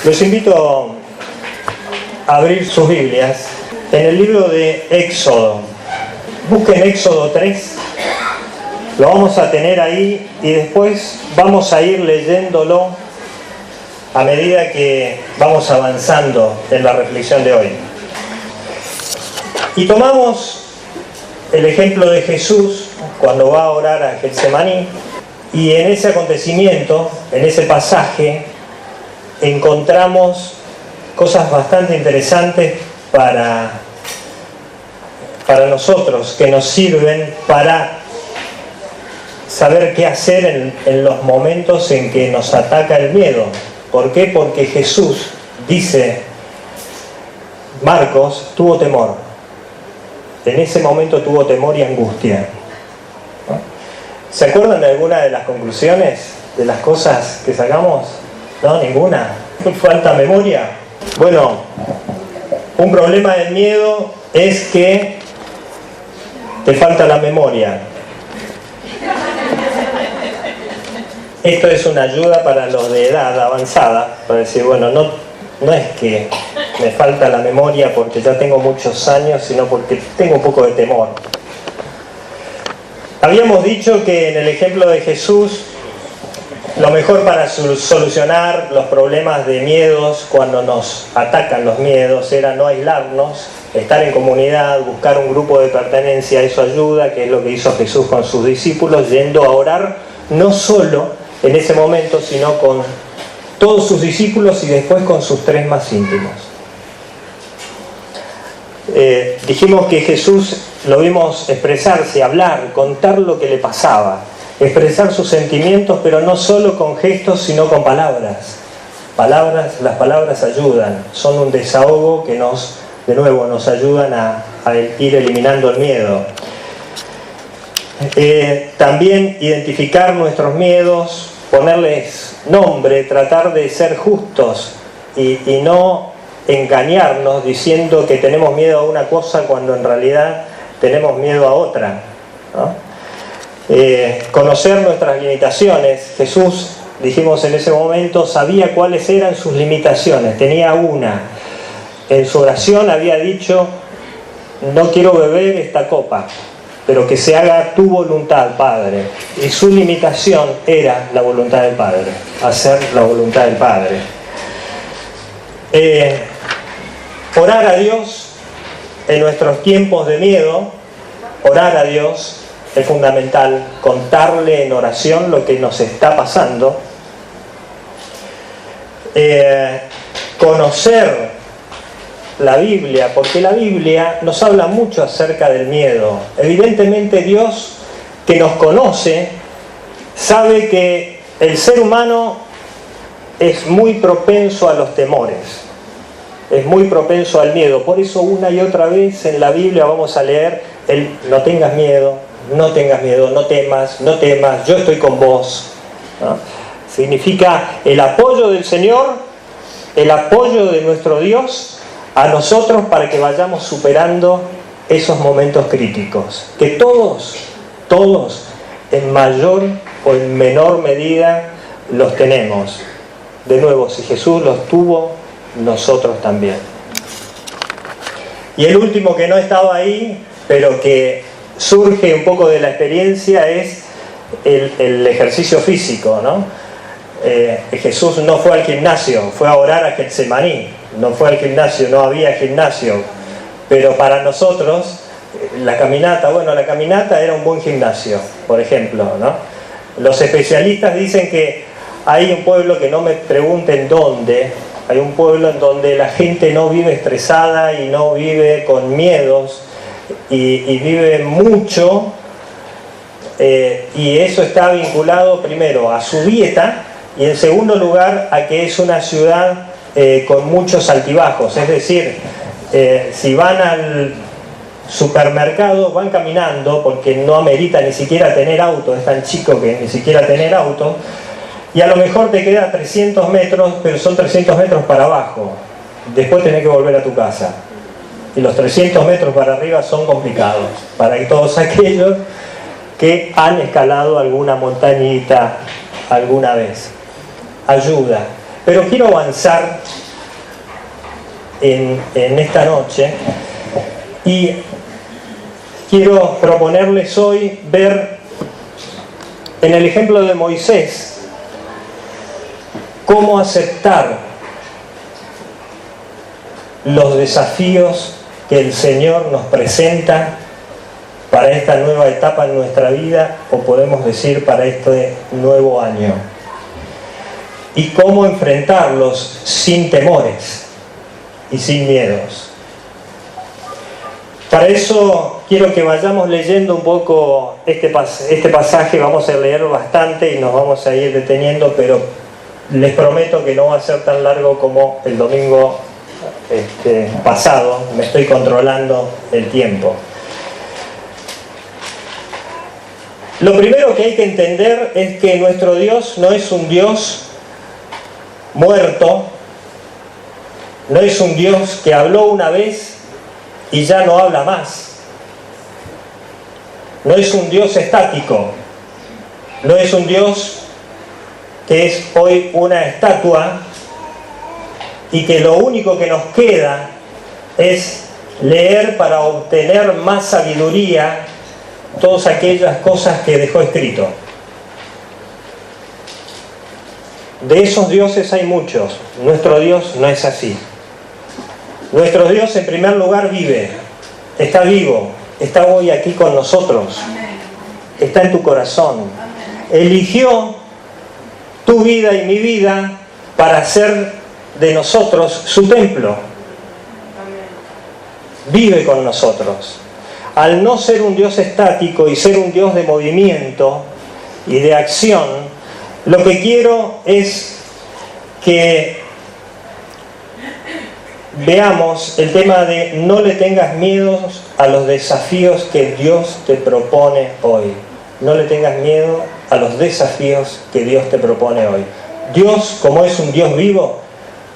Los invito a abrir sus Biblias en el libro de Éxodo. Busquen Éxodo 3, lo vamos a tener ahí y después vamos a ir leyéndolo a medida que vamos avanzando en la reflexión de hoy. Y tomamos el ejemplo de Jesús cuando va a orar a Getsemaní, y en ese acontecimiento, en ese pasaje, encontramos cosas bastante interesantes para nosotros, que nos sirven para saber qué hacer en los momentos en que nos ataca el miedo. ¿Por qué? Porque Jesús, dice Marcos, tuvo temor. En ese momento tuvo temor y angustia. ¿Se acuerdan de alguna de las conclusiones de las cosas que sacamos? No, ninguna. ¿Falta memoria? Bueno, un problema del miedo es que te falta la memoria. Esto es una ayuda para los de edad avanzada, para decir, bueno, no es que me falta la memoria porque ya tengo muchos años, sino porque tengo un poco de temor. Habíamos dicho que en el ejemplo de Jesús, lo mejor para solucionar los problemas de miedos cuando nos atacan los miedos era no aislarnos, estar en comunidad, buscar un grupo de pertenencia. Eso ayuda, que es lo que hizo Jesús con sus discípulos, yendo a orar no solo en ese momento, sino con todos sus discípulos y después con sus 3 más íntimos. Dijimos que Jesús lo vimos expresarse, hablar, contar lo que le pasaba, expresar sus sentimientos, pero no solo con gestos, sino con palabras. Las palabras ayudan, son un desahogo que nos ayudan a ir eliminando el miedo. También identificar nuestros miedos, ponerles nombre, tratar de ser justos y no engañarnos diciendo que tenemos miedo a una cosa cuando en realidad tenemos miedo a otra, ¿no? Conocer nuestras limitaciones. Jesús, dijimos en ese momento, sabía cuáles eran sus limitaciones, tenía una. En su oración había dicho, no quiero beber esta copa, pero que se haga tu voluntad, Padre. Y su limitación era la voluntad del Padre, hacer la voluntad del Padre. Orar a Dios en nuestros tiempos de miedo, orar a Dios es fundamental, contarle en oración lo que nos está pasando. Conocer la Biblia, porque la Biblia nos habla mucho acerca del miedo. Evidentemente Dios, que nos conoce, sabe que el ser humano es muy propenso a los temores, es muy propenso al miedo. Por eso una y otra vez en la Biblia vamos a leer el no tengas miedo, no temas, yo estoy con vos, ¿no? Significa el apoyo del Señor, el apoyo de nuestro Dios a nosotros para que vayamos superando esos momentos críticos, que todos, en mayor o en menor medida los tenemos. De nuevo, si Jesús los tuvo, nosotros también. Y el último que no estaba ahí, pero que surge un poco de la experiencia, es el ejercicio físico, ¿no? Jesús no fue al gimnasio, fue a orar a Getsemaní. No fue al gimnasio, no había gimnasio, pero para nosotros la caminata era un buen gimnasio, por ejemplo, ¿no? Los especialistas dicen que hay un pueblo, que no me pregunten dónde, hay un pueblo en donde la gente no vive estresada y no vive con miedos y vive mucho, y eso está vinculado primero a su dieta y en segundo lugar a que es una ciudad con muchos altibajos. Es decir, si van al supermercado van caminando porque no amerita ni siquiera tener auto, es tan chico que ni siquiera tener auto, y a lo mejor te queda 300 metros, pero son 300 metros para abajo, después tenés que volver a tu casa, y los 300 metros para arriba son complicados para todos aquellos que han escalado alguna montañita alguna vez. Ayuda. Pero quiero avanzar en esta noche y quiero proponerles hoy ver en el ejemplo de Moisés cómo aceptar los desafíos que el Señor nos presenta para esta nueva etapa en nuestra vida, o podemos decir para este nuevo año, y cómo enfrentarlos sin temores y sin miedos. Para eso quiero que vayamos leyendo un poco este pasaje. Vamos a leer bastante y nos vamos a ir deteniendo, pero les prometo que no va a ser tan largo como el domingo pasado. Me estoy controlando el tiempo. Lo primero que hay que entender es que nuestro Dios no es un Dios muerto, no es un Dios que habló una vez y ya no habla más. No es un Dios estático, no es un Dios que es hoy una estatua y que lo único que nos queda es leer para obtener más sabiduría todas aquellas cosas que dejó escrito. De esos dioses hay muchos. Nuestro Dios no es así. Nuestro Dios, en primer lugar, vive, está vivo, está hoy aquí con nosotros, está en tu corazón. Eligió tu vida y mi vida para hacer de nosotros su templo. Vive con nosotros. Al no ser un Dios estático y ser un Dios de movimiento y de acción, lo que quiero es que veamos el tema de no le tengas miedo a los desafíos que Dios te propone hoy. No le tengas miedo a los desafíos que Dios te propone hoy. Dios, como es un Dios vivo,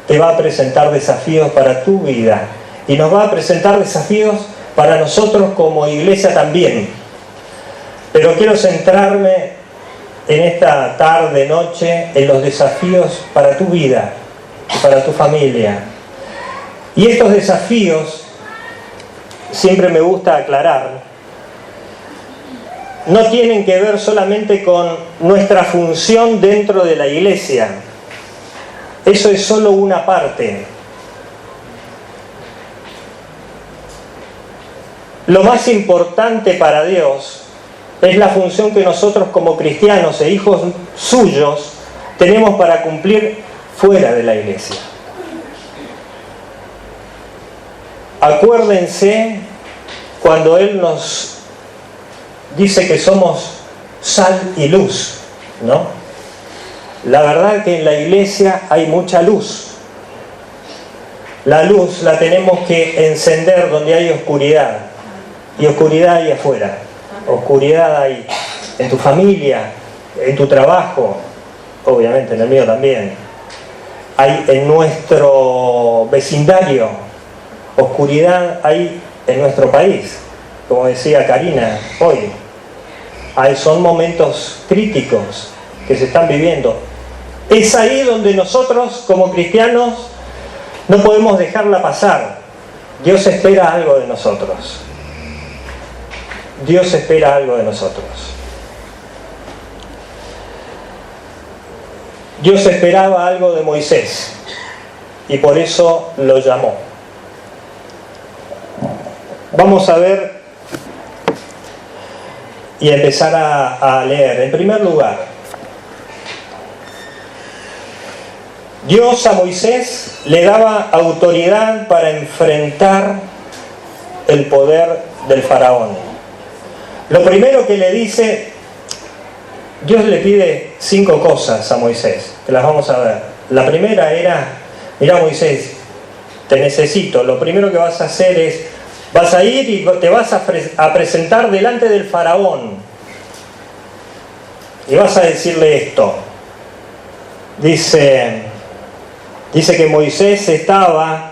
te va a presentar desafíos para tu vida. Y nos va a presentar desafíos para nosotros como iglesia también. Pero quiero centrarme en esta tarde, noche, en los desafíos para tu vida y para tu familia. Y estos desafíos, siempre me gusta aclarar, no tienen que ver solamente con nuestra función dentro de la iglesia. Eso es solo una parte. Lo más importante para Dios es la función que nosotros como cristianos e hijos suyos tenemos para cumplir fuera de la iglesia. Acuérdense cuando Él nos dice que somos sal y luz, ¿no? La verdad que en la iglesia hay mucha luz. La luz la tenemos que encender donde hay oscuridad. Y oscuridad hay afuera. Oscuridad hay en tu familia, en tu trabajo, obviamente en el mío también. Hay en nuestro vecindario. Oscuridad hay en nuestro país, como decía Karina hoy. Son momentos críticos que se están viviendo. Es ahí donde nosotros como cristianos no podemos dejarla pasar. Dios espera algo de nosotros. Dios espera algo de nosotros. Dios esperaba algo de Moisés y por eso lo llamó. Vamos a ver y empezar a leer. En primer lugar, Dios a Moisés le daba autoridad para enfrentar el poder del faraón. Lo primero que le dice, Dios le pide 5 cosas a Moisés, que las vamos a ver. La primera era, mira Moisés, te necesito, lo primero que vas a hacer es, vas a ir y te vas a presentar delante del faraón. Y vas a decirle esto. Dice que Moisés estaba,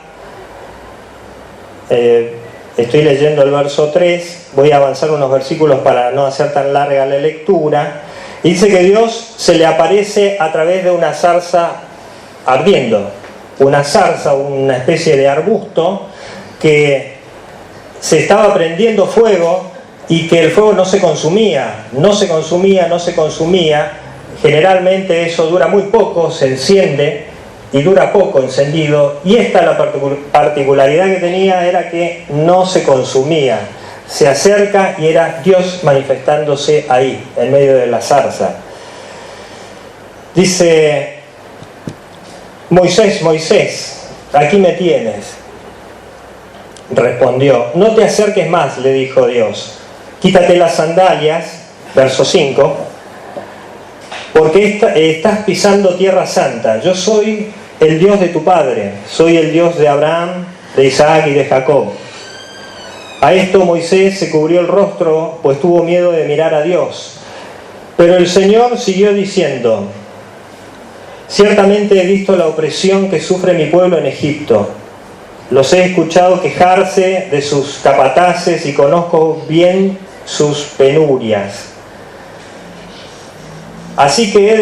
estoy leyendo el verso 3, voy a avanzar unos versículos para no hacer tan larga la lectura. Y dice que Dios se le aparece a través de una zarza ardiendo, una zarza, una especie de arbusto que se estaba prendiendo fuego y que el fuego no se consumía. Generalmente eso dura muy poco, se enciende y dura poco encendido, y la particularidad que tenía era que no se consumía. Se acerca y era Dios manifestándose ahí, en medio de la zarza. Dice: Moisés, Moisés, aquí me tienes. Respondió: no te acerques más, le dijo Dios. Quítate las sandalias, verso 5, porque estás pisando tierra santa. Yo soy el Dios de tu padre, soy el Dios de Abraham, de Isaac y de Jacob. A esto Moisés se cubrió el rostro, pues tuvo miedo de mirar a Dios. Pero el Señor siguió diciendo: ciertamente he visto la opresión que sufre mi pueblo en Egipto. Los he escuchado quejarse de sus capataces y conozco bien sus penurias. Así que he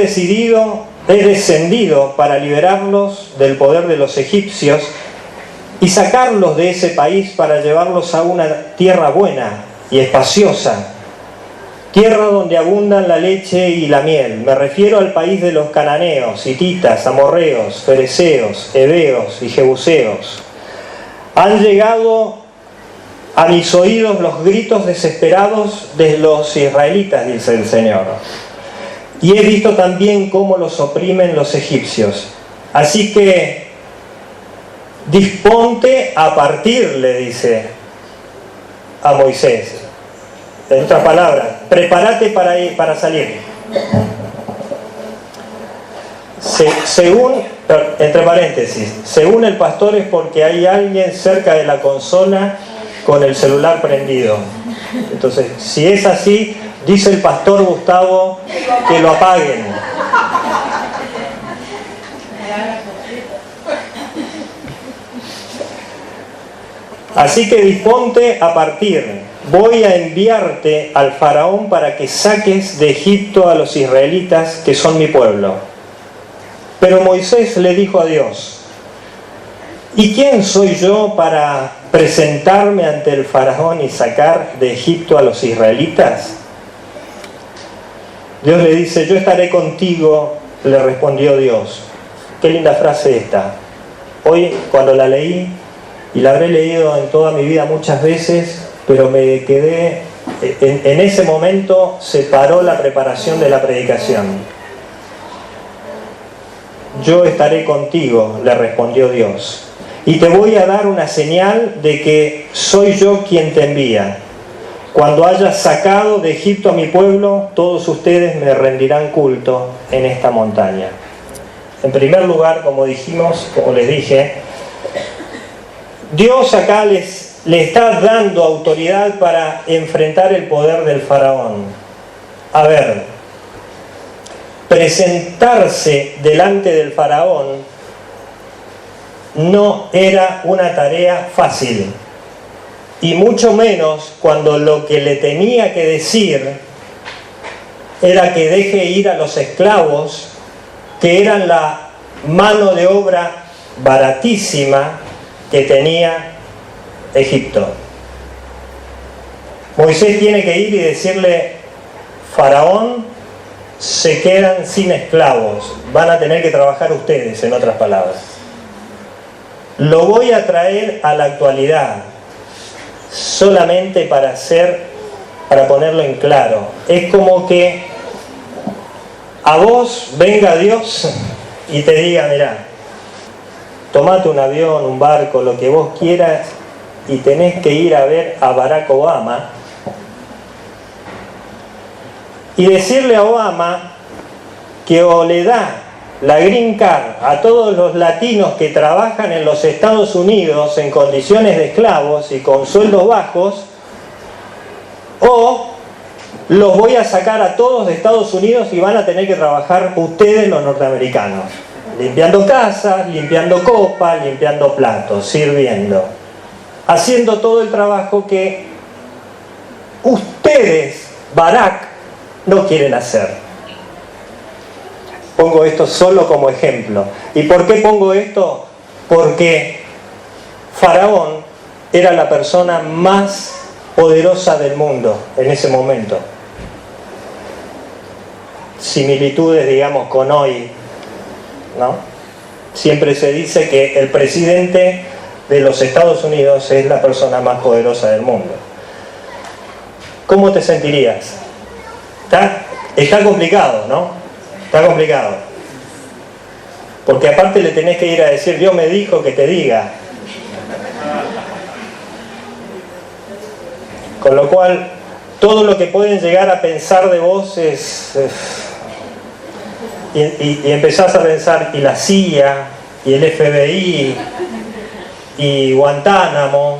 descendido para liberarlos del poder de los egipcios y sacarlos de ese país para llevarlos a una tierra buena y espaciosa, tierra donde abundan la leche y la miel. Me refiero al país de los cananeos, hititas, amorreos, fereceos, heveos y jebuseos. Han llegado a mis oídos los gritos desesperados de los israelitas, dice el Señor. Y he visto también cómo los oprimen los egipcios. Así que disponte a partir, le dice a Moisés. En otras palabras, prepárate para salir. Entre paréntesis, según el pastor es porque hay alguien cerca de la consola con el celular prendido. Entonces, si es así, dice el pastor Gustavo que lo apaguen. Así que disponte a partir. Voy a enviarte al faraón para que saques de Egipto a los israelitas, que son mi pueblo. Pero Moisés le dijo a Dios: ¿y quién soy yo para presentarme ante el faraón y sacar de Egipto a los israelitas? Dios le dice: yo estaré contigo, le respondió Dios. Qué linda frase esta. Hoy, cuando la leí, y la habré leído en toda mi vida muchas veces, pero me quedé, en ese momento se paró la preparación de la predicación. Yo estaré contigo, le respondió Dios, y te voy a dar una señal de que soy yo quien te envía. Cuando hayas sacado de Egipto a mi pueblo, todos ustedes me rendirán culto en esta montaña. En primer lugar, como les dije, Dios acá le está dando autoridad para enfrentar el poder del faraón. A ver, presentarse delante del faraón no era una tarea fácil, y mucho menos cuando lo que le tenía que decir era que deje ir a los esclavos, que eran la mano de obra baratísima que tenía Egipto. Moisés tiene que ir y decirle: faraón, se quedan sin esclavos, van a tener que trabajar ustedes, en otras palabras. Lo voy a traer a la actualidad, solamente para ponerlo en claro. Es como que a vos venga Dios y te diga: mirá, tomate un avión, un barco, lo que vos quieras, y tenés que ir a ver a Barack Obama y decirle a Obama que o le da la green card a todos los latinos que trabajan en los Estados Unidos en condiciones de esclavos y con sueldos bajos, o los voy a sacar a todos de Estados Unidos y van a tener que trabajar ustedes, los norteamericanos, limpiando casas, limpiando copas, limpiando platos, sirviendo, haciendo todo el trabajo que ustedes, Barack, no quieren hacer. pongo esto solo como ejemplo. ¿Y por qué pongo esto? Porque Faraón era la persona más poderosa del mundo en ese momento. Similitudes, digamos, con hoy, ¿no? Siempre se dice que el presidente de los Estados Unidos es la persona más poderosa del mundo. ¿Cómo te sentirías? Está complicado, ¿no? Está complicado. Porque aparte le tenés que ir a decir, Dios me dijo que te diga. Con lo cual, todo lo que pueden llegar a pensar de vos es... Y empezás a pensar, y la CIA, y el FBI, y Guantánamo,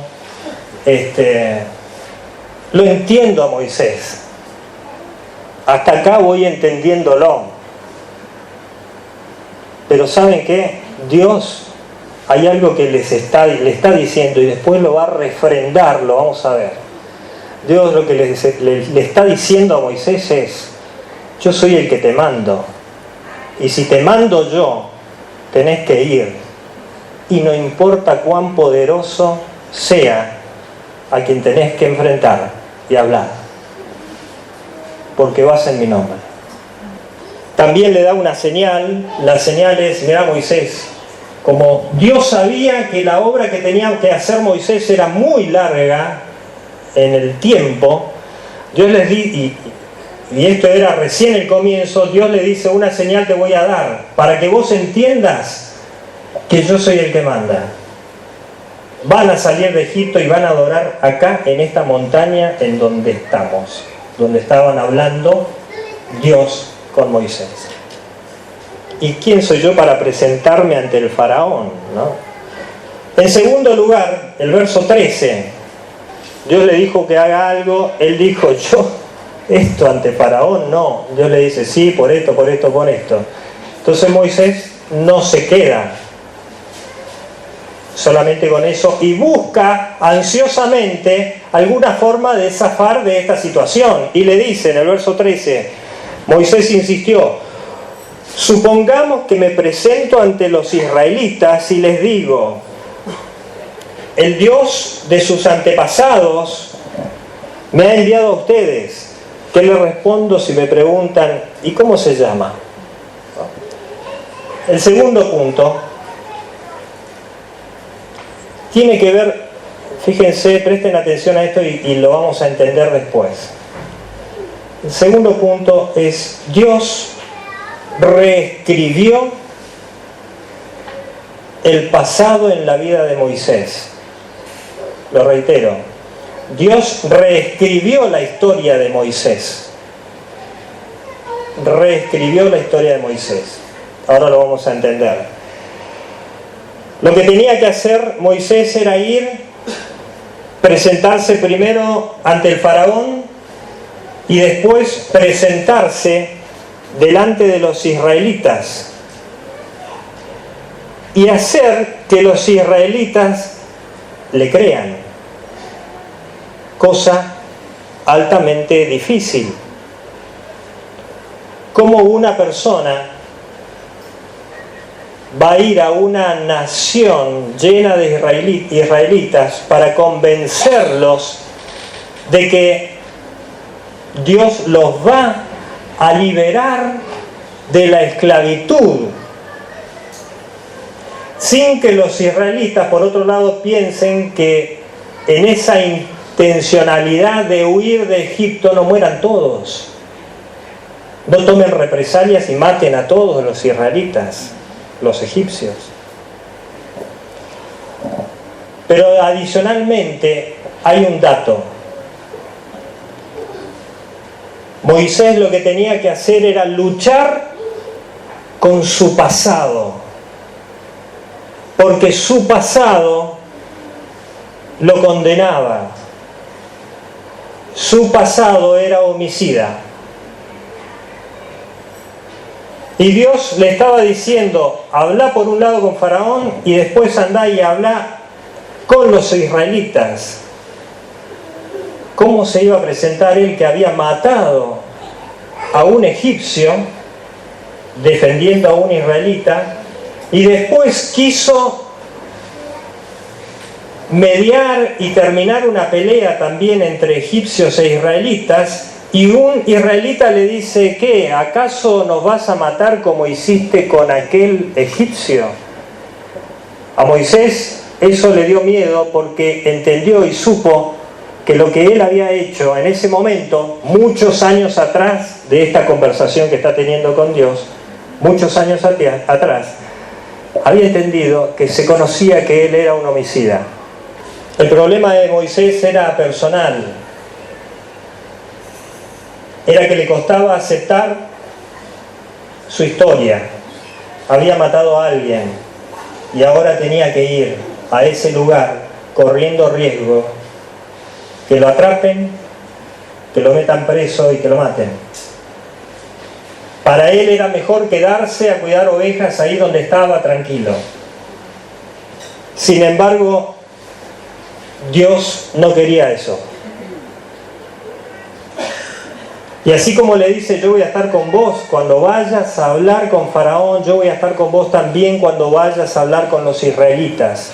lo entiendo a Moisés. Hasta acá voy entendiéndolo. Pero ¿saben qué? Dios, hay algo que le está diciendo, y después lo va a refrendar, lo vamos a ver. Dios lo que le está diciendo a Moisés es, yo soy el que te mando. Y si te mando yo, tenés que ir. Y no importa cuán poderoso sea a quien tenés que enfrentar y hablar. Porque vas en mi nombre. También le da una señal. La señal es, mirá Moisés, como Dios sabía que la obra que tenía que hacer Moisés era muy larga en el tiempo, Dios les di, y esto era recién el comienzo, Dios le dice, una señal te voy a dar, para que vos entiendas que yo soy el que manda. Van a salir de Egipto y van a adorar acá, en esta montaña en donde estamos, donde estaban hablando Dios con Moisés. ¿Y quién soy yo para presentarme ante el faraón, ¿no? En segundo lugar, el verso 13, Dios le dijo que haga algo, él dijo, yo esto ante faraón no. Dios le dice, sí, por esto, por esto, por esto. Entonces Moisés no se queda solamente con eso y busca ansiosamente alguna forma de zafar de esta situación. Y le dice en el verso 13, Moisés insistió, supongamos que me presento ante los israelitas y les digo, el Dios de sus antepasados me ha enviado a ustedes. ¿Qué les respondo si me preguntan, ¿y cómo se llama? El segundo punto tiene que ver, fíjense, presten atención a esto y lo vamos a entender después. El segundo punto es, Dios reescribió el pasado en la vida de Moisés. Lo reitero, Dios reescribió la historia de Moisés. Reescribió la historia de Moisés. Ahora lo vamos a entender. Lo que tenía que hacer Moisés era ir, presentarse primero ante el faraón y después presentarse delante de los israelitas y hacer que los israelitas le crean, cosa altamente difícil. ¿Cómo una persona va a ir a una nación llena de israelitas para convencerlos de que Dios los va a liberar de la esclavitud, sin que los israelitas, por otro lado, piensen que en esa intencionalidad de huir de Egipto no mueran todos, no tomen represalias y maten a todos los israelitas, los egipcios? Pero adicionalmente hay un dato. Moisés lo que tenía que hacer era luchar con su pasado, porque su pasado lo condenaba. Su pasado era homicida. Y Dios le estaba diciendo, habla por un lado con Faraón y después andá y habla con los israelitas. ¿Cómo se iba a presentar él que había matado a un egipcio defendiendo a un israelita, y después quiso mediar y terminar una pelea también entre egipcios e israelitas, y un israelita le dice: ¿qué? ¿Acaso nos vas a matar como hiciste con aquel egipcio? A Moisés eso le dio miedo, porque entendió y supo que lo que él había hecho en ese momento, muchos años atrás de esta conversación que está teniendo con Dios, muchos años atrás, había entendido que se conocía que él era un homicida. El problema de Moisés era personal. Era que le costaba aceptar su historia. Había matado a alguien y ahora tenía que ir a ese lugar corriendo riesgo que lo atrapen, que lo metan preso y que lo maten. Para él era mejor quedarse a cuidar ovejas ahí donde estaba, tranquilo. Sin embargo, Dios no quería eso. Y así como le dice: yo voy a estar con vos cuando vayas a hablar con Faraón, yo voy a estar con vos también cuando vayas a hablar con los israelitas.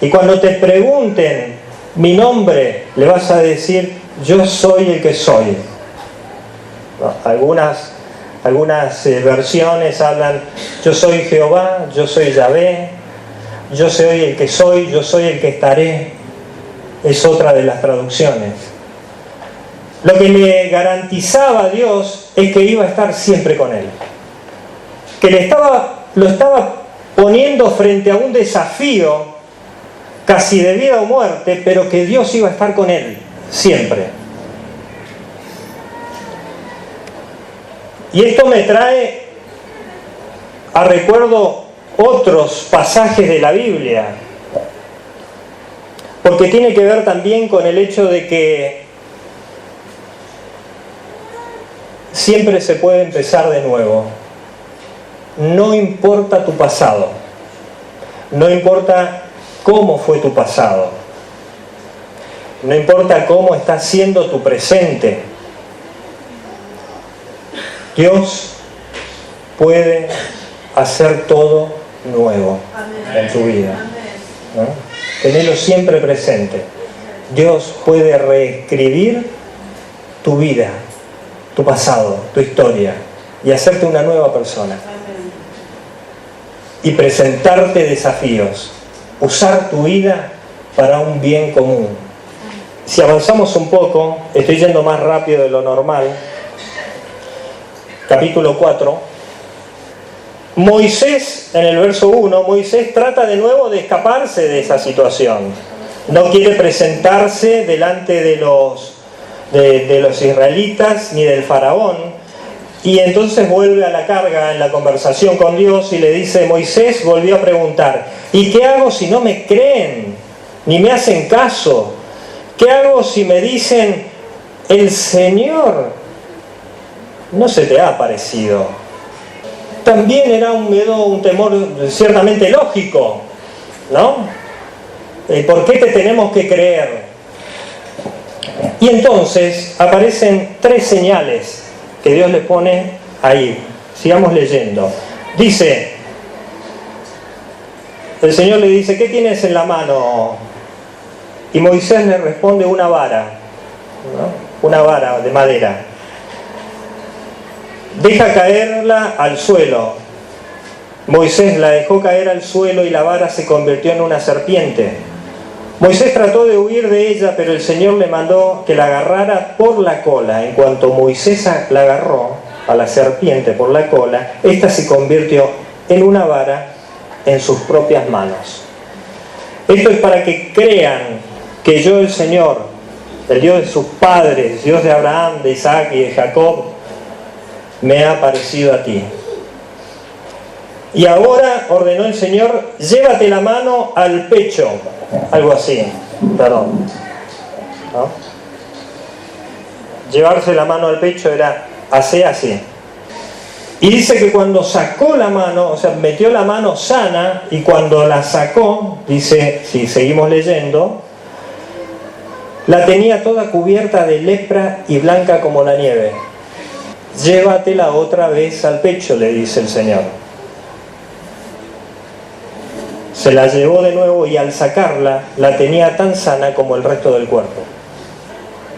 Y cuando te pregunten mi nombre, le vas a decir: yo soy el que soy. No, algunas versiones hablan: yo soy Jehová, yo soy Yahvé, yo soy el que soy, yo soy el que estaré. Es otra de las traducciones. Lo que le garantizaba a Dios es que iba a estar siempre con él. Que lo estaba poniendo frente a un desafío casi de vida o muerte, pero que Dios iba a estar con él siempre. Y esto me trae a recuerdo otros pasajes de la Biblia, porque tiene que ver también con el hecho de que siempre se puede empezar de nuevo. No importa tu pasado, no importa cómo fue tu pasado, no importa cómo está siendo tu presente. Dios puede hacer todo nuevo en tu vida, ¿no? Tenelo siempre presente. Dios puede reescribir tu vida, tu pasado, tu historia, y hacerte una nueva persona. Y presentarte desafíos. Usar tu vida para un bien común. Si avanzamos un poco, estoy yendo más rápido de lo normal. Capítulo 4. Moisés, en el verso 1, Moisés trata de nuevo de escaparse de esa situación. No quiere presentarse delante de los israelitas ni del faraón, y entonces vuelve a la carga en la conversación con Dios y le dice: Moisés volvió a preguntar: ¿y qué hago si no me creen ni me hacen caso? ¿Qué hago si me dicen: el Señor no se te ha aparecido? También era un temor ciertamente lógico, ¿no? ¿Por qué te tenemos que creer? Y entonces aparecen 3 señales que Dios le pone ahí. Sigamos leyendo. Dice, el Señor le dice: ¿qué tienes en la mano? Y Moisés le responde: una vara, ¿no? Una vara de madera. Deja caerla al suelo. Moisés la dejó caer al suelo y la vara se convirtió en una serpiente. Moisés trató de huir de ella, pero el Señor le mandó que la agarrara por la cola. En cuanto Moisés la agarró a la serpiente por la cola, ésta se convirtió en una vara en sus propias manos. Esto es para que crean que yo, el Señor, el Dios de sus padres, Dios de Abraham, de Isaac y de Jacob, me ha aparecido a ti. Y ahora ordenó el Señor: llévate la mano al pecho. Algo así, perdón, ¿no? Llevarse la mano al pecho era hacer así. Y dice que cuando sacó la mano, o sea, metió la mano sana, y cuando la sacó, dice, si seguimos leyendo, la tenía toda cubierta de lepra y blanca como la nieve. llévatela otra vez al pecho, le dice el Señor. Se la llevó de nuevo y al sacarla la tenía tan sana como el resto del cuerpo.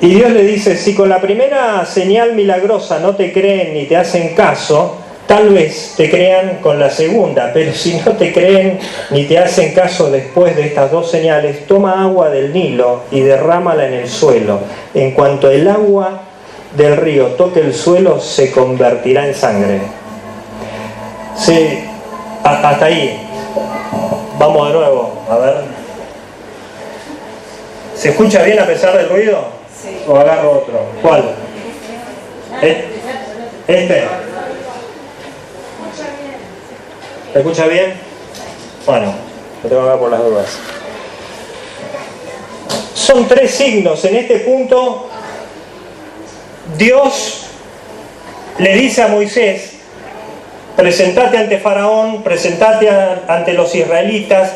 Y Dios le dice, si con la primera señal milagrosa no te creen ni te hacen caso, tal vez te crean con la segunda, pero si no te creen ni te hacen caso después de estas dos señales, toma agua del Nilo y derrámala en el suelo. En cuanto el agua del río toque el suelo, se convertirá en sangre. Sí, hasta ahí. Vamos de nuevo, a ver. ¿Se escucha bien a pesar del ruido? Sí. ¿O agarro otro? ¿Cuál? ¿Este? ¿Se escucha bien? Bueno, lo tengo acá por las dudas. Son tres signos. En este punto, Dios le dice a Moisés, presentate ante Faraón, presentate ante los israelitas,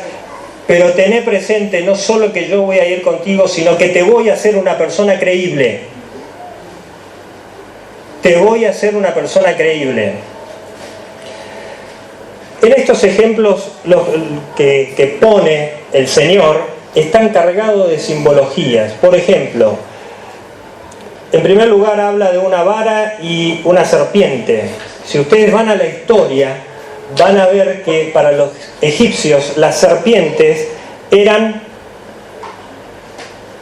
pero tené presente no solo que yo voy a ir contigo, sino que te voy a hacer una persona creíble. Te voy a hacer una persona creíble. En estos ejemplos que pone el Señor, están cargados de simbologías. Por ejemplo, en primer lugar habla de una vara y una serpiente. Si ustedes van a la historia, van a ver que para los egipcios las serpientes eran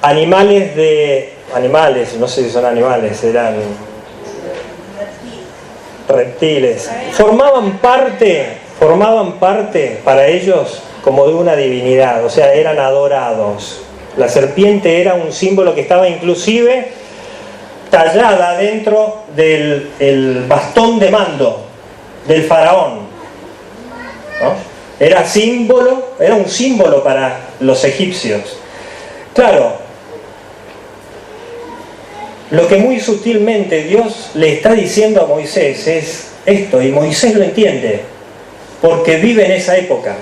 animales, no sé si son animales, eran reptiles. Formaban parte para ellos como de una divinidad, o sea, eran adorados. La serpiente era un símbolo que estaba inclusive tallada dentro del bastón de mando del faraón, ¿no? Era un símbolo para los egipcios. Claro, lo que muy sutilmente Dios le está diciendo a Moisés es esto, y Moisés lo entiende, porque vive en esa época.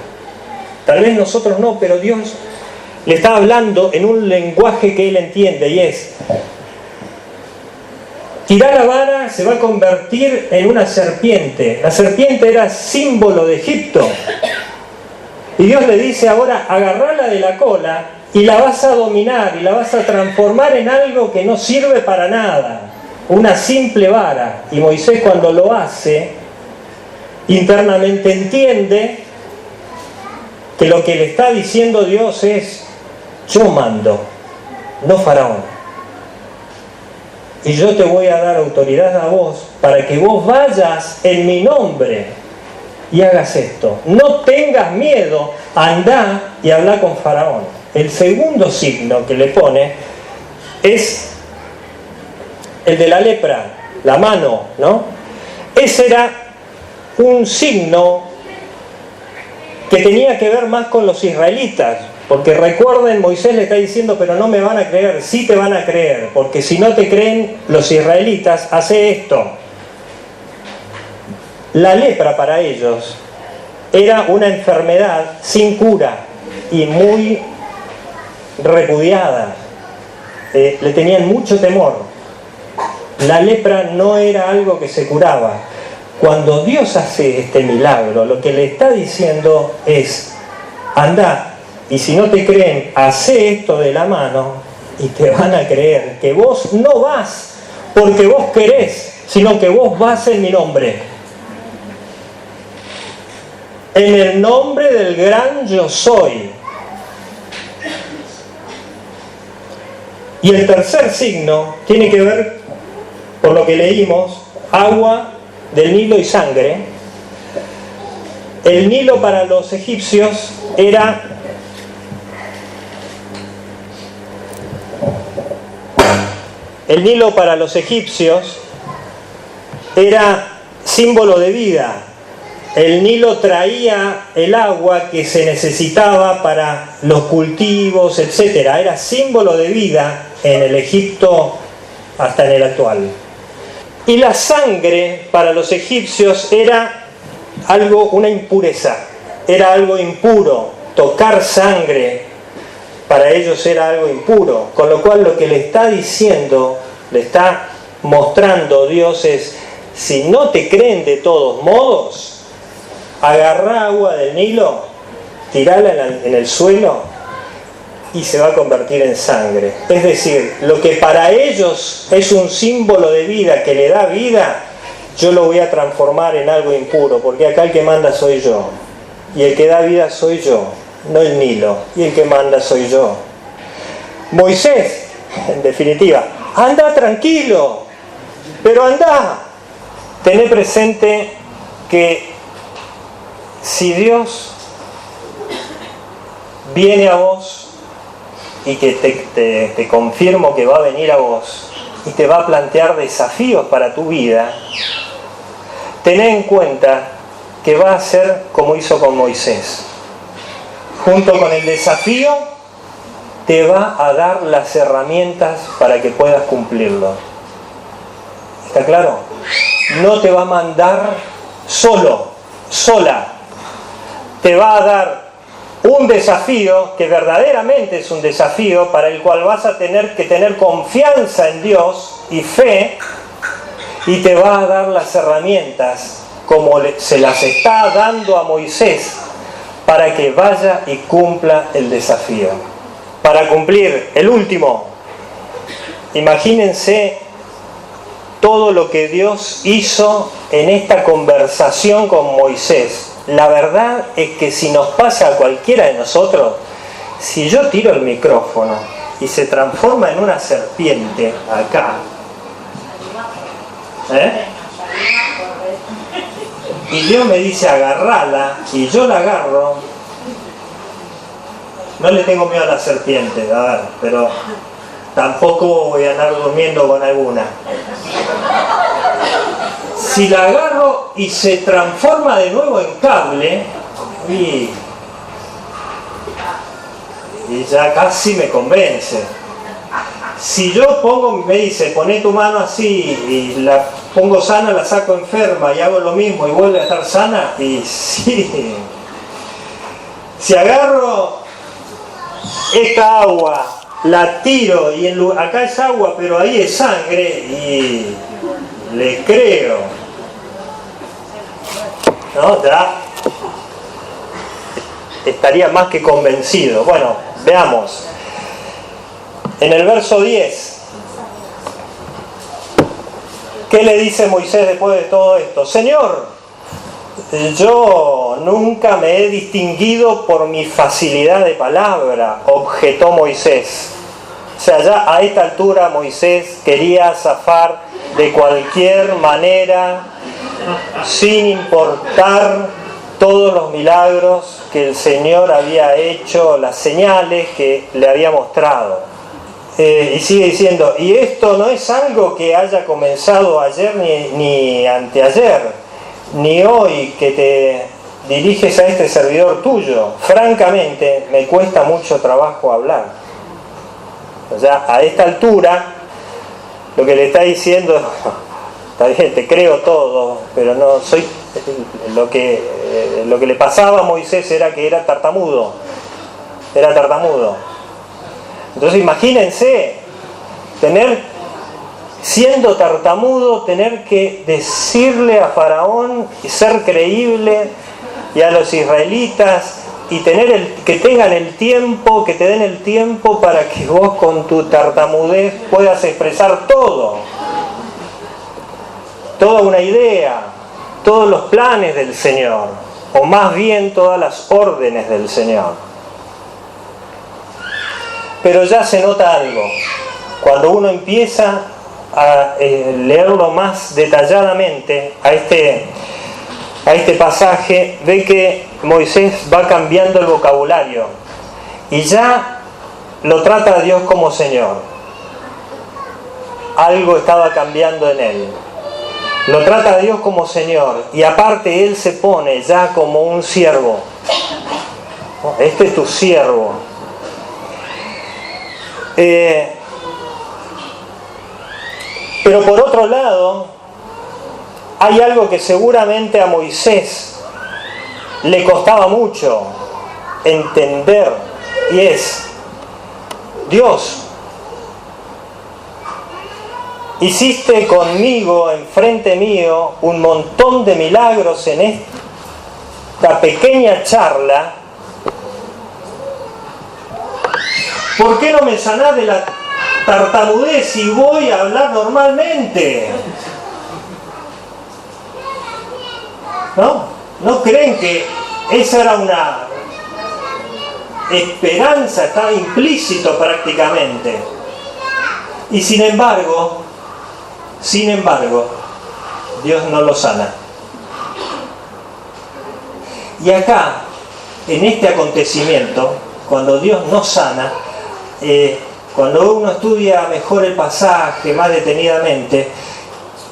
Tal vez nosotros no, pero Dios le está hablando en un lenguaje que él entiende, y es: tirar la vara se va a convertir en una serpiente. La serpiente era símbolo de Egipto. Y Dios le dice ahora, agarrala de la cola y la vas a dominar y la vas a transformar en algo que no sirve para nada. Una simple vara. Y Moisés, cuando lo hace, internamente entiende que lo que le está diciendo Dios es: yo mando, no Faraón. Y yo te voy a dar autoridad a vos para que vos vayas en mi nombre y hagas esto. No tengas miedo, andá y habla con Faraón. El segundo signo que le pone es el de la lepra, la mano, ¿no? Ese era un signo que tenía que ver más con los israelitas. Porque recuerden, Moisés le está diciendo, pero no me van a creer. Sí te van a creer, porque si no te creen los israelitas, hace esto. La lepra para ellos era una enfermedad sin cura y muy repudiada. Le tenían mucho temor. La lepra no era algo que se curaba. Cuando Dios hace este milagro, lo que le está diciendo es: andá. Y si no te creen, hacé esto de la mano y te van a creer que vos no vas porque vos querés, sino que vos vas en mi nombre. En el nombre del gran yo soy. Y el tercer signo tiene que ver, por lo que leímos, agua del Nilo y sangre. El Nilo para los egipcios era símbolo de vida. El Nilo traía el agua que se necesitaba para los cultivos, etc. Era símbolo de vida en el Egipto hasta en el actual. Y la sangre para los egipcios era una impureza, era algo impuro. Tocar sangre para ellos era algo impuro, con lo cual lo que le está diciendo, le está mostrando Dios es: si no te creen de todos modos, agarrá agua del Nilo, tirala en el suelo y se va a convertir en sangre. Es decir, lo que para ellos es un símbolo de vida que le da vida, yo lo voy a transformar en algo impuro, porque acá el que manda soy yo, y el que da vida soy yo, no el Nilo, y el que manda soy yo. Moisés, en definitiva, anda tranquilo, pero anda. Tené presente que si Dios viene a vos, y que te confirmo que va a venir a vos, y te va a plantear desafíos para tu vida, tené en cuenta que va a ser como hizo con Moisés. Junto con el desafío, te va a dar las herramientas para que puedas cumplirlo. ¿Está claro? No te va a mandar solo, sola. Te va a dar un desafío que verdaderamente es un desafío para el cual vas a tener que tener confianza en Dios y fe, y te va a dar las herramientas como se las está dando a Moisés para que vaya y cumpla el desafío. Para cumplir el último, imagínense todo lo que Dios hizo en esta conversación con Moisés. La verdad es que si nos pasa a cualquiera de nosotros, si yo tiro el micrófono y se transforma en una serpiente acá, y Dios me dice agarrala, y yo la agarro, no le tengo miedo a la serpiente, a ver, pero tampoco voy a andar durmiendo con alguna. Si la agarro y se transforma de nuevo en cable, y ya casi me convence. Si yo me dice, poné tu mano así, y la pongo sana, la saco enferma, y hago lo mismo, y vuelve a estar sana, y sí. Si agarro esta agua, la tiro, y acá es agua, pero ahí es sangre, y le creo. ¿No? Ya estaría más que convencido. Bueno, veamos. En el verso 10, ¿qué le dice Moisés después de todo esto? Señor, yo nunca me he distinguido por mi facilidad de palabra, objetó Moisés. O sea, ya a esta altura Moisés quería zafar de cualquier manera, sin importar todos los milagros que el Señor había hecho, las señales que le había mostrado. Y sigue diciendo, y esto no es algo que haya comenzado ayer ni anteayer, ni hoy que te diriges a este servidor tuyo. Francamente, me cuesta mucho trabajo hablar. O sea, a esta altura, lo que le está diciendo, está bien, te creo todo, pero no soy... Lo que le pasaba a Moisés era que era tartamudo. Era tartamudo. Entonces imagínense, siendo tartamudo, tener que decirle a Faraón y ser creíble, y a los israelitas, y que tengan el tiempo, que te den el tiempo para que vos con tu tartamudez puedas expresar todo. Toda una idea, todos los planes del Señor, o más bien todas las órdenes del Señor. Pero ya se nota algo. Cuando uno empieza a leerlo más detalladamente a este pasaje, ve que Moisés va cambiando el vocabulario y ya lo trata a Dios como Señor. Algo estaba cambiando en él. Lo trata a Dios como Señor, y aparte él se pone ya como un siervo. Este es tu siervo. Pero por otro lado, hay algo que seguramente a Moisés le costaba mucho entender, y es: Dios, hiciste conmigo, enfrente mío, un montón de milagros en esta pequeña charla. ¿Por qué no me sanás de la tartamudez si voy a hablar normalmente? ¿No creen que esa era una esperanza? Estaba implícito prácticamente. Y sin embargo, Dios no lo sana. Y acá, en este acontecimiento, cuando Dios no sana, cuando uno estudia mejor el pasaje, más detenidamente,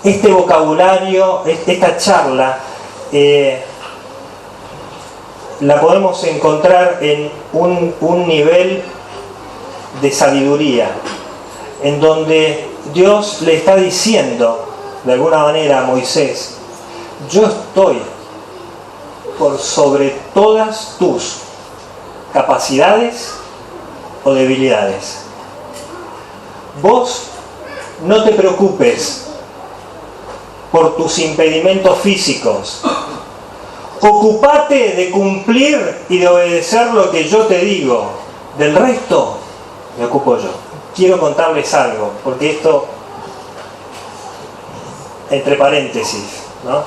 este vocabulario, esta charla, la podemos encontrar en un nivel de sabiduría, en donde Dios le está diciendo de alguna manera a Moisés: yo estoy por sobre todas tus capacidades o debilidades. Vos no te preocupes por tus impedimentos físicos. Ocupate de cumplir y de obedecer lo que yo te digo. Del resto me ocupo yo. Quiero contarles algo, porque esto, entre paréntesis, ¿no?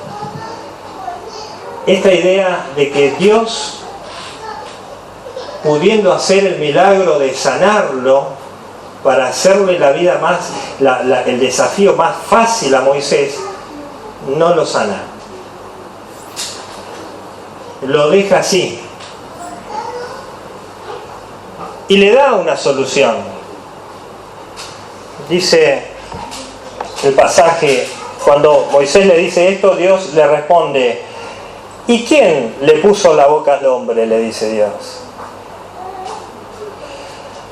Esta idea de que Dios, pudiendo hacer el milagro de sanarlo, para hacerle la vida más, el desafío más fácil a Moisés, no lo sana. Lo deja así. Y le da una solución. Dice el pasaje, cuando Moisés le dice esto, Dios le responde: ¿y quién le puso la boca al hombre?, le dice Dios.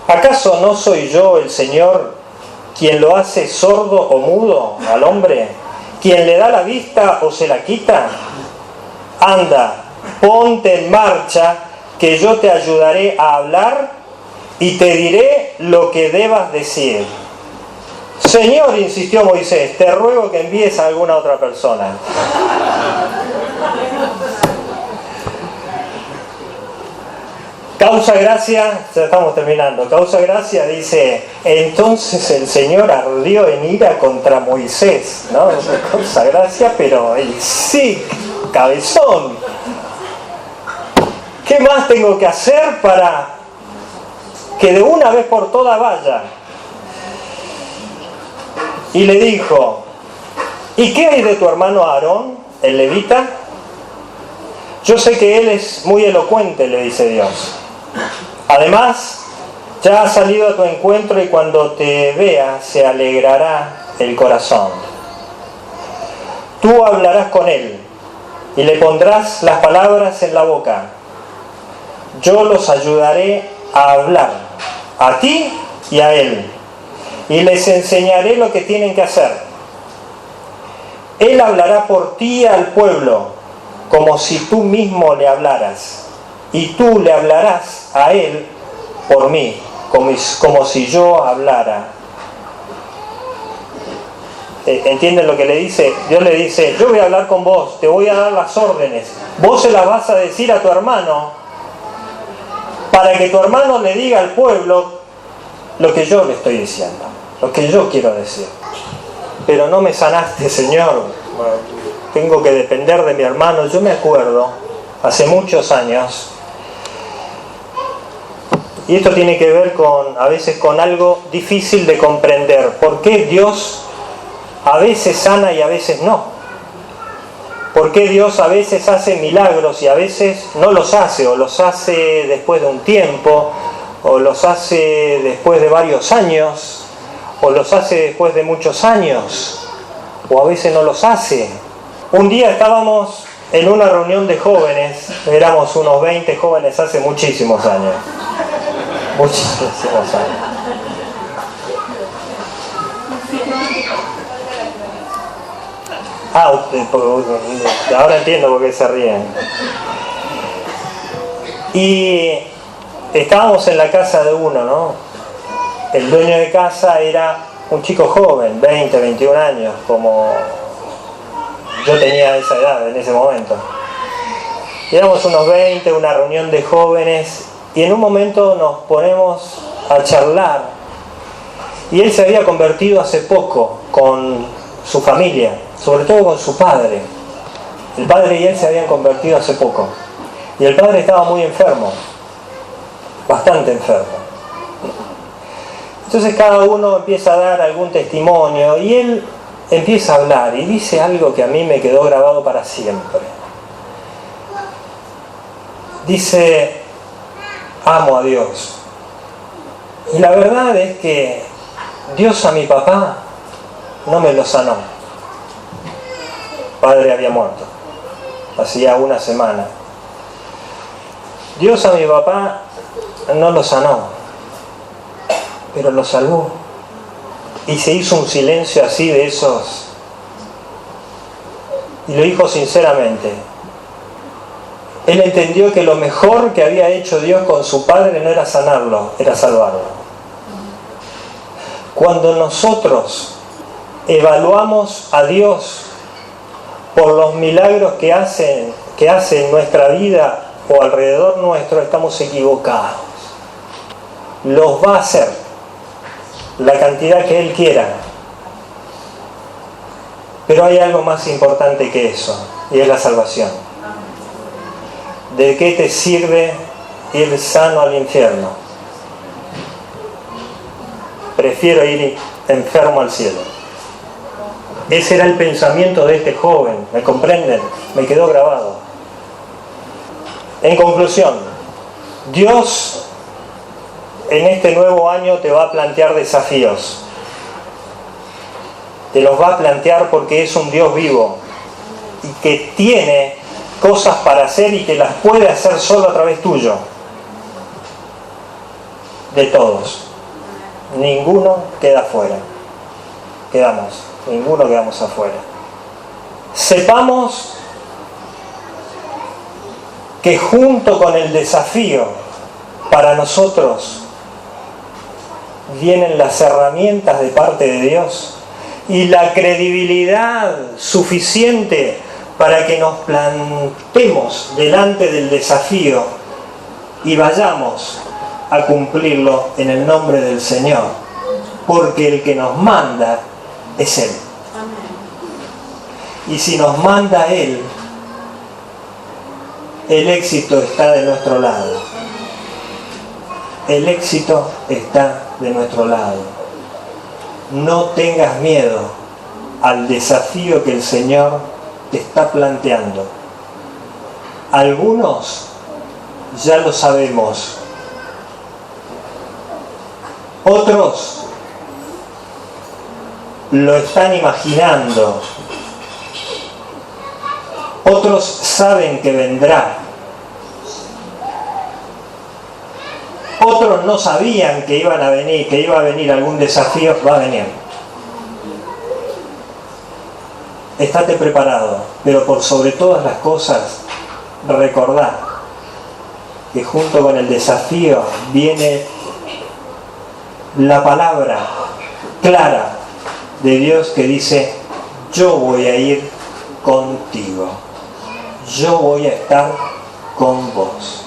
¿Acaso no soy yo el Señor quien lo hace sordo o mudo al hombre? ¿Quien le da la vista o se la quita? Anda, ponte en marcha, que yo te ayudaré a hablar y te diré lo que debas decir. Señor, insistió Moisés, te ruego que envíes a alguna otra persona. Causa gracia, ya estamos terminando, causa gracia dice: entonces el Señor ardió en ira contra Moisés, ¿no? Causa gracia, pero sí, cabezón. ¿Qué más tengo que hacer para que de una vez por todas vaya? Y le dijo: ¿y qué hay de tu hermano Aarón, el levita? Yo sé que él es muy elocuente, le dice Dios. Además, ya ha salido a tu encuentro y cuando te vea se alegrará el corazón. Tú hablarás con él y le pondrás las palabras en la boca. Yo los ayudaré a hablar, a ti y a él, y les enseñaré lo que tienen que hacer. Él hablará por ti al pueblo, como si tú mismo le hablaras, y tú le hablarás a él por mí, como si yo hablara. ¿Entienden lo que le dice? Dios le dice: yo voy a hablar con vos, te voy a dar las órdenes, vos se las vas a decir a tu hermano, para que tu hermano le diga al pueblo lo que yo le estoy diciendo, lo que yo quiero decir. Pero no me sanaste, Señor, tengo que depender de mi hermano. Yo me acuerdo, hace muchos años, y esto tiene que ver a veces con algo difícil de comprender. ¿Por qué Dios a veces sana y a veces no? ¿Por qué Dios a veces hace milagros y a veces no los hace? O los hace después de un tiempo, o los hace después de varios años, o los hace después de muchos años, o a veces no los hace. Un día estábamos en una reunión de jóvenes, éramos unos 20 jóvenes hace muchísimos años. Muchísimos años. Ahora entiendo por qué se ríen. Y estábamos en la casa de uno, ¿no? El dueño de casa era un chico joven, 20, 21 años, como yo tenía esa edad en ese momento. Y éramos unos 20, una reunión de jóvenes, y en un momento nos ponemos a charlar. Y él se había convertido hace poco con su familia, sobre todo con su padre. El padre y él se habían convertido hace poco. Y el padre estaba muy enfermo, bastante enfermo. Entonces cada uno empieza a dar algún testimonio y él empieza a hablar y dice algo que a mí me quedó grabado para siempre. Dice: amo a Dios. Y la verdad es que Dios a mi papá no me lo sanó. Padre había muerto hacía una semana. Dios a mi papá no lo sanó, pero lo salvó. Y se hizo un silencio así de esos. Y lo dijo sinceramente. Él entendió que lo mejor que había hecho Dios con su padre no era sanarlo, era salvarlo. Cuando nosotros evaluamos a Dios por los milagros que hace en nuestra vida o alrededor nuestro, estamos equivocados. Los va a hacer la cantidad que Él quiera. Pero hay algo más importante que eso, y es la salvación. ¿De qué te sirve ir sano al infierno? Prefiero ir enfermo al cielo. Ese era el pensamiento de este joven, ¿me comprenden? Me quedó grabado. En conclusión, Dios en este nuevo año te va a plantear desafíos. Te los va a plantear porque es un Dios vivo y que tiene cosas para hacer y que las puede hacer solo a través tuyo. De todos. Ninguno queda fuera. Ninguno quedamos afuera. Sepamos que junto con el desafío para nosotros vienen las herramientas de parte de Dios y la credibilidad suficiente para que nos plantemos delante del desafío y vayamos a cumplirlo en el nombre del Señor, porque el que nos manda es Él. Y si nos manda Él, el éxito está de nuestro lado. El éxito está de nuestro lado. No tengas miedo al desafío que el Señor te está planteando. Algunos ya lo sabemos. Otros lo están imaginando. Otros saben que vendrá. Otros no sabían que iba a venir algún desafío. Va a venir. Estate preparado, pero por sobre todas las cosas, recordá que junto con el desafío viene la palabra clara de Dios que dice: yo voy a ir contigo, yo voy a estar con vos.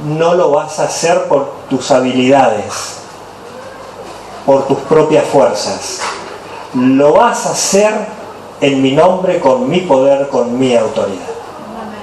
No lo vas a hacer por tus habilidades, por tus propias fuerzas. Lo vas a hacer en mi nombre, con mi poder, con mi autoridad.